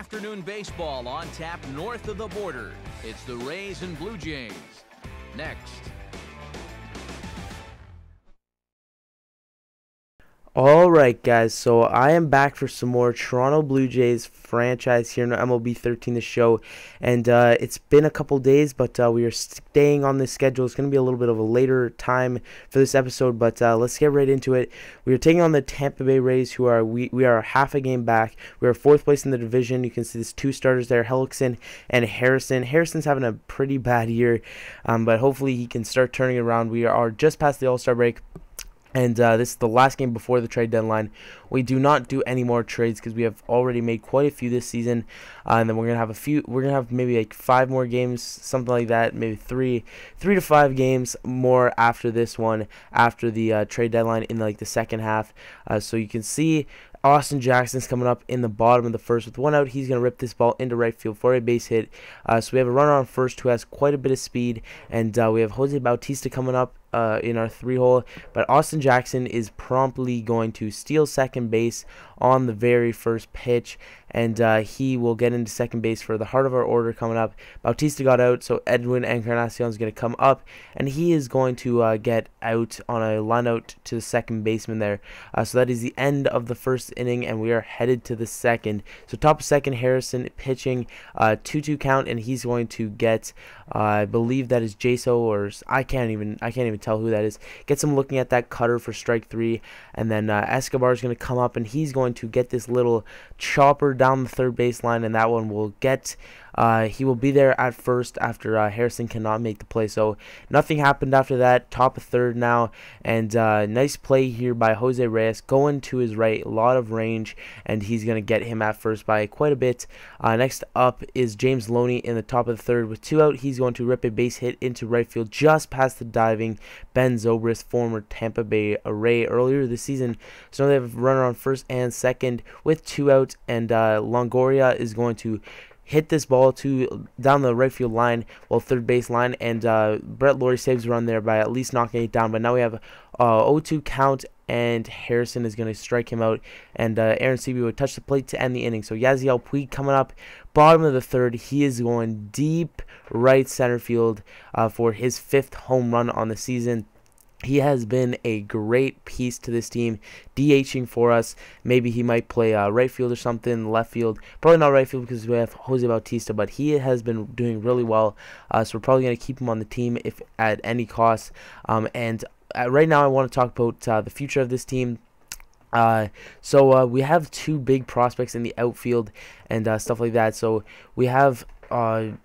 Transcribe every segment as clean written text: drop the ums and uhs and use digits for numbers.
afternoon baseball on tap north of the border. It's the Rays and Blue Jays. Next. Alright guys, so I am back for some more Toronto Blue Jays franchise here in MLB 13 the show, and it's been a couple days, but we are staying on this schedule. It's going to be a little bit of a later time for this episode, but let's get right into it. We are taking on the Tampa Bay Rays, who are we are half a game back. We are 4th place in the division. You can see there's 2 starters there, Hellickson and Harrison. Harrison's having a pretty bad year, but hopefully he can start turning around. We are just past the All-Star break. And this is the last game before the trade deadline. We do not do any more trades because we have already made quite a few this season, and then we're gonna have a few. We're gonna have maybe like 5 more games, something like that. Maybe three to 5 games more after this one, after the trade deadline in like the second half. So you can see Austin Jackson's coming up in the bottom of the first with 1 out. He's going to rip this ball into right field for a base hit. So we have a runner on first who has quite a bit of speed, and we have Jose Bautista coming up in our 3-hole. But Austin Jackson is promptly going to steal second base on the very first pitch, and he will get into second base for the heart of our order coming up. Bautista got out, so Edwin Encarnacion is going to come up, and he is going to get out on a line out to the second baseman there. So that is the end of the first inning, and we are headed to the second. So top of second, Harrison pitching, 2-2 count, and he's going to get, I believe that is Jaso, or I can't even tell who that is. Gets him looking at that cutter for strike 3, and then Escobar is going to come up, and he's going to get this little chopper down the third baseline, and that one will get. He will be there at first after Harrison cannot make the play. So nothing happened after that. Top of third now, and nice play here by Jose Reyes going to his right, a lot of range, and he's going to get him at first by quite a bit. Next up is James Loney in the top of the third with 2 out. He's going to rip a base hit into right field just past the diving Ben Zobrist, former Tampa Bay Ray earlier this season. So now they have a runner on first and second with 2 out, and Longoria is going to hit this ball down the right field line, well, third base line, and Brett Lawrie saves a run there by at least knocking it down. But now we have 0-2 count, and Harrison is going to strike him out, and Aaron Seavey would touch the plate to end the inning. So Yasiel Puig coming up, bottom of the third. He is going deep right center field for his 5th home run on the season. He has been a great piece to this team, DHing for us. Maybe he might play right field or something, left field. Probably not right field because we have Jose Bautista, but he has been doing really well. So we're probably going to keep him on the team if at any cost. And right now I want to talk about the future of this team. So we have 2 big prospects in the outfield and stuff like that. So we have Yasiel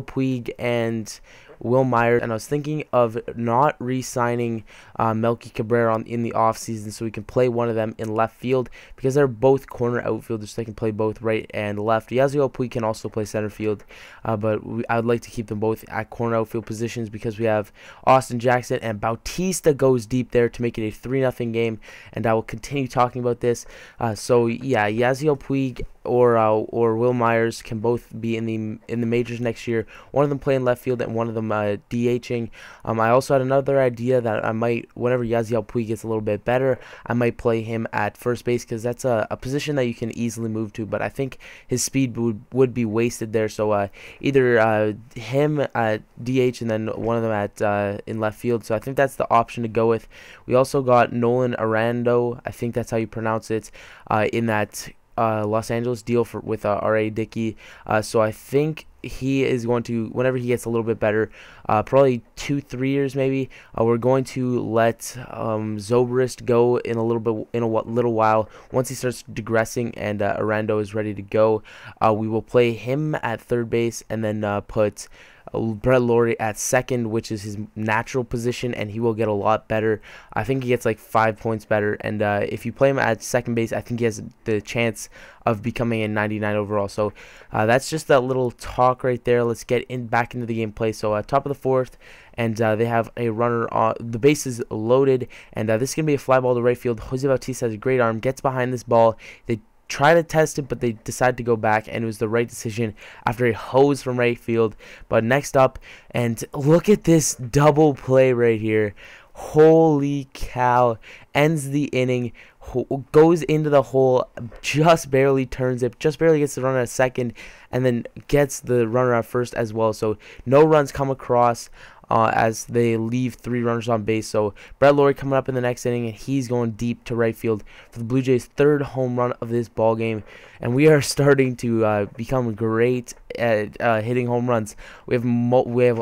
Puig and Will Myers, and I was thinking of not re-signing Melky Cabrera in the offseason so we can play one of them in left field because they're both corner outfielders, so they can play both right and left. Yasiel Puig can also play center field, but I would like to keep them both at corner outfield positions because we have Austin Jackson, and Bautista goes deep there to make it a 3-0 game, and I will continue talking about this. So yeah, Yasiel Puig or Will Myers can both be in the majors next year. One of them playing left field and one of them DHing. I also had another idea that I might, whenever Yasiel Puig gets a little bit better, I might play him at first base because that's a position that you can easily move to, but I think his speed would be wasted there. So either him at DH and then one of them at in left field. So I think that's the option to go with. We also got Nolan Arando, I think that's how you pronounce it, in that Los Angeles deal with R.A. Dickey. So I think he is going to, whenever he gets a little bit better, probably 2-3 years maybe, we're going to let Zobrist go in a little while. Once he starts digressing and Arando is ready to go, we will play him at third base and then put Brett Lawrie at second, which is his natural position, and he will get a lot better. I think he gets like 5 points better, and if you play him at second base, I think he has the chance of becoming a 99 overall. So that's just that little talk right there. Let's get back into the gameplay. So top of the 4th, and they have a runner on the base is loaded, and this is gonna be a fly ball to right field. Jose Bautista has a great arm, gets behind this ball. They try to test it, but they decide to go back, and it was the right decision after a hose from right field. But next up, and look at this double play right here. Holy cow. Ends the inning, goes into the hole, just barely turns it, just barely gets the runner at second, and then gets the runner at first as well. So no runs come across as they leave 3 runners on base. So Brett Lawrie coming up in the next inning, and he's going deep to right field for the Blue Jays' 3rd home run of this ball game. And we are starting to become great at hitting home runs. We have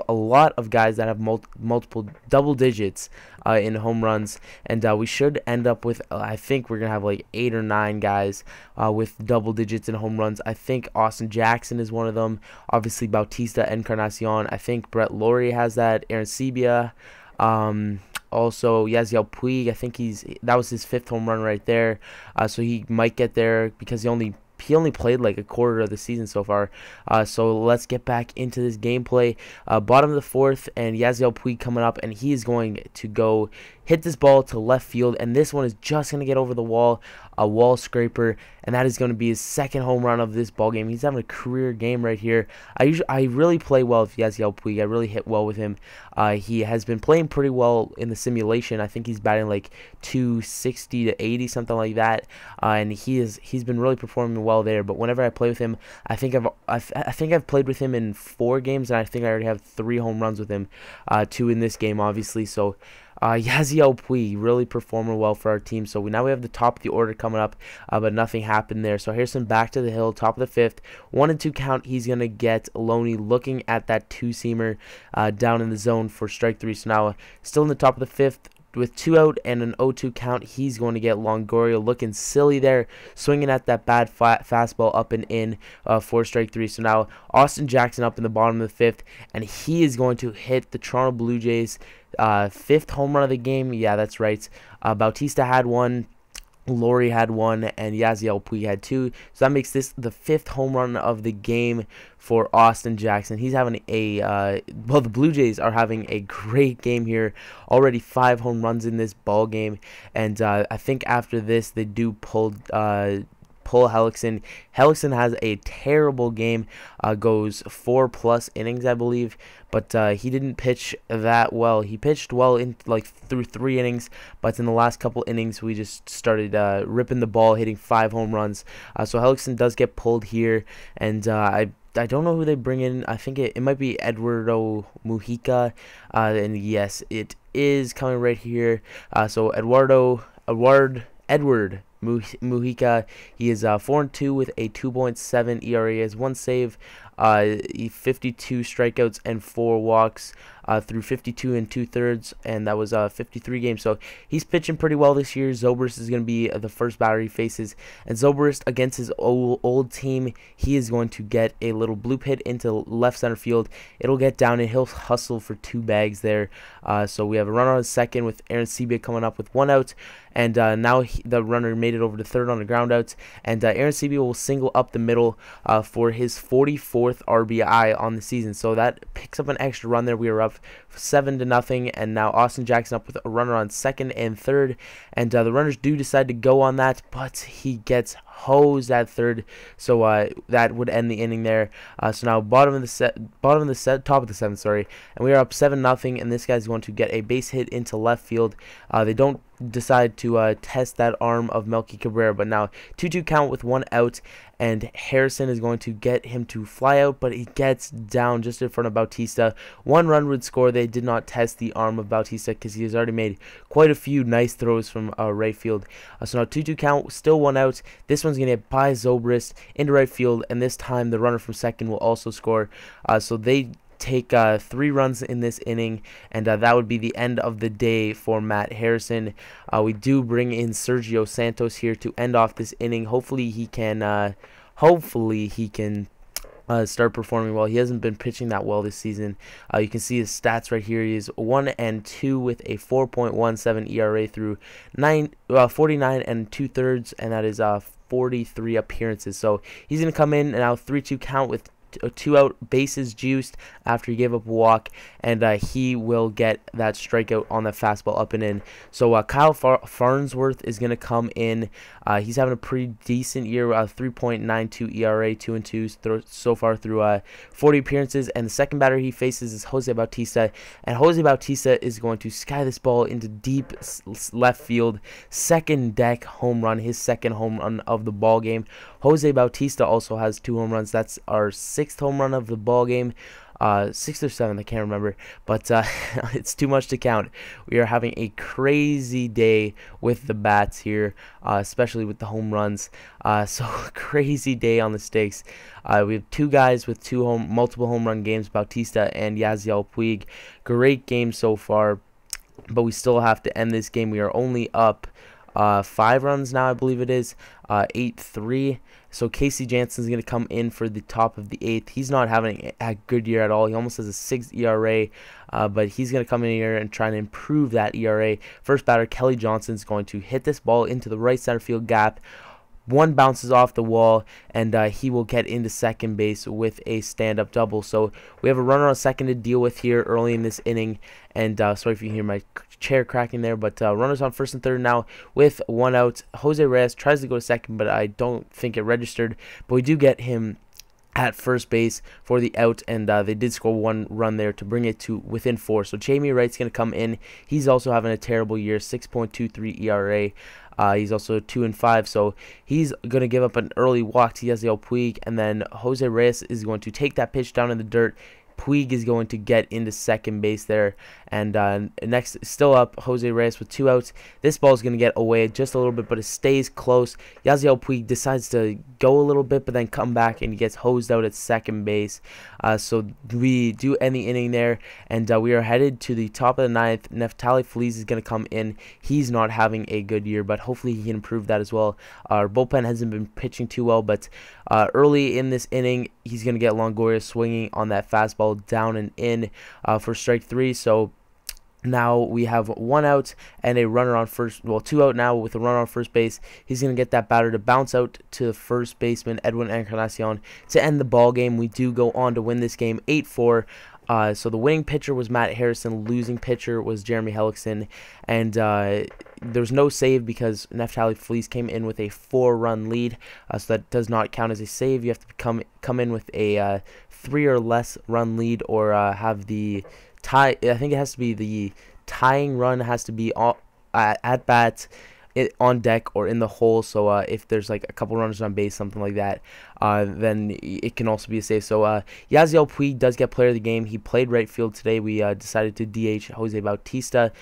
a lot of guys that have multiple double digits in home runs, and we should end up with I think we're gonna have like 8 or 9 guys with double digits in home runs. I think Austin Jackson is one of them. Obviously Bautista, Encarnacion. I think Brett Lawrie has that. Aaron Sebia. Also, Yasiel Puig, I think that was his 5th home run right there. So he might get there because he only played like a quarter of the season so far. So let's get back into this gameplay. Bottom of the 4th, and Yasiel Puig coming up, and he is going to go hit this ball to left field, and this one is just going to get over the wall, a wall scraper, and that is going to be his 2nd home run of this ball game. He's having a career game right here. I really play well with Yasiel Puig. I really hit well with him. He has been playing pretty well in the simulation. I think he's batting like 260 to 80, something like that, and he's been really performing well there. But whenever I play with him, I think I've played with him in 4 games, and I think I already have 3 home runs with him, 2 in this game, obviously. So Yasiel Puig really performing well for our team. So now we have the top of the order coming up, but nothing happened there. So Harrison back to the hill, top of the 5th, 1-2 count. He's gonna get Loney looking at that 2-seamer down in the zone for strike 3. So now still in the top of the 5th. With 2 out and an 0-2 count, he's going to get Longoria looking silly there, swinging at that bad fastball up and in for strike 3. So now Austin Jackson up in the bottom of the 5th, and he is going to hit the Toronto Blue Jays' 5th home run of the game. Yeah, that's right. Bautista had 1. Lawrie had 1, and Yasiel Puig had 2. So that makes this the 5th home run of the game for Austin Jackson. He's having the Blue Jays are having a great game here. Already 5 home runs in this ball game, and I think after this they do pull Hellickson. Hellickson has a terrible game, goes 4+ innings, I believe, but he didn't pitch that well. He pitched well in through 3 innings, but in the last couple innings we just started ripping the ball, hitting 5 home runs. So Hellickson does get pulled here, and I don't know who they bring in. I think it might be Eduardo Mujica, and yes, it is coming right here. So Edward Mujica, he is 4-2 with a 2.7 ERA. He has 1 save, 52 strikeouts and 4 walks through 52 2/3, and that was 53 games. So he's pitching pretty well this year. Zobrist is going to be the first batter he faces, and Zobrist against his old team, he is going to get a little bloop hit into left center field. It'll get down, and he'll hustle for 2 bags there. So we have a runner on second with Aaron Sebia coming up with 1 out. And now the runner made it over to third on the ground out, and Aaron Sebia will single up the middle for his 44th RBI on the season. So that picks up an extra run there. We are up 7-0, and now Austin Jackson up with a runner on second and third, and the runners do decide to go on that, but he gets hosed at third, so that would end the inning there. So now top of the 7th, sorry, and we are up 7-0, and this guy's going to get a base hit into left field. They don't decide to test that arm of Melky Cabrera, but now 2-2 count with 1 out, and Harrison is going to get him to fly out, but he gets down just in front of Bautista. 1 run would score. They did not test the arm of Bautista because he has already made quite a few nice throws from right field. So now 2-2 count, still 1 out. This one's going to get by Zobrist into right field, and this time the runner from second will also score. So they take 3 runs in this inning, and that would be the end of the day for Matt Harrison. We do bring in Sergio Santos here to end off this inning. Hopefully he can start performing well. He hasn't been pitching that well this season. You can see his stats right here. He is 1-2 with a 4.17 ERA through 49 2/3, and that is 43 appearances. So he's going to come in and now 3-2 count with two out, bases juiced after he gave up a walk, and he will get that strikeout on the fastball up and in. So Kyle Farnsworth is going to come in. He's having a pretty decent year, 3.92 ERA, 2-2 so far through 40 appearances. And the second batter he faces is Jose Bautista, and Jose Bautista is going to sky this ball into deep left field. Second deck home run, his second home run of the ball game. Jose Bautista also has 2 home runs. That's our 6th home run of the ball game. 6th or 7th, I can't remember, but it's too much to count. We are having a crazy day with the bats here, especially with the home runs. So crazy day on the stakes. We have 2 guys with multiple home run games, Bautista and Yasiel Puig. Great game so far, but we still have to end this game. We are only up 5 runs now, I believe it is, 8-3. So Casey Jansen's going to come in for the top of the 8th. He's not having a good year at all. He almost has a 6 ERA, but he's going to come in here and try to improve that ERA. First batter, Kelly Johnson's going to hit this ball into the right center field gap. One bounces off the wall, and he will get into second base with a stand-up double. So we have a runner on second to deal with here early in this inning. And sorry if you hear my chair cracking there, but runners on first and third now with 1 out. Jose Reyes tries to go to second, but I don't think it registered. But we do get him at first base for the out, and they did score 1 run there to bring it to within 4. So Jamie Wright's going to come in. He's also having a terrible year, 6.23 ERA. He's also 2-5, so he's going to give up an early walk to Yasiel Puig, and then Jose Reyes is going to take that pitch down in the dirt. Puig is going to get into second base there. And next, still up, Jose Reyes with 2 outs. This ball is going to get away just a little bit, but it stays close. Yasiel Puig decides to go a little bit, but then come back, and he gets hosed out at second base. So we do end the inning there, and we are headed to the top of the 9th. Neftali Feliz is going to come in. He's not having a good year, but hopefully he can improve that as well. Our bullpen hasn't been pitching too well, but early in this inning, he's going to get Longoria swinging on that fastball down and in for strike 3. So now we have 1 out and a runner on first, well, 2 out now with a runner on first base. He's going to get that batter to bounce out to the first baseman, Edwin Encarnacion, to end the ball game. We do go on to win this game 8-4. So the winning pitcher was Matt Harrison, losing pitcher was Jeremy Hellickson, and there was no save because Neftali Feliz came in with a 4-run lead, so that does not count as a save. You have to come in with a 3 or less run lead, or have the tie. I think it has to be the tying run has to be at bat, on deck, or in the hole. So if there's like a couple runners on base, something like that, then it can also be a save. So Yasiel Puig does get player of the game. He played right field today. We decided to DH Jose Bautista,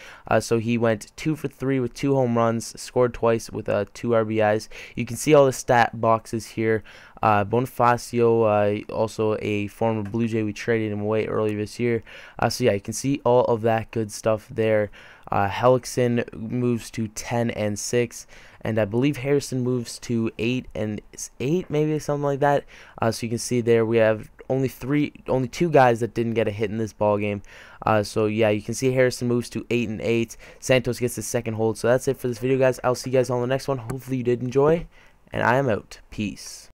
so he went 2 for 3 with 2 home runs, scored twice with 2 RBIs. You can see all the stat boxes here. Bonifacio, also a former Blue Jay, we traded him away earlier this year. So yeah, you can see all of that good stuff there. Hellickson moves to 10-6, and I believe Harrison moves to 8-8, maybe something like that. So you can see there we have only 2 guys that didn't get a hit in this ball game. So yeah, you can see Harrison moves to 8-8. Santos gets the second hold. So that's it for this video, guys. I'll see you guys on the next one. Hopefully you did enjoy, and I am out. Peace.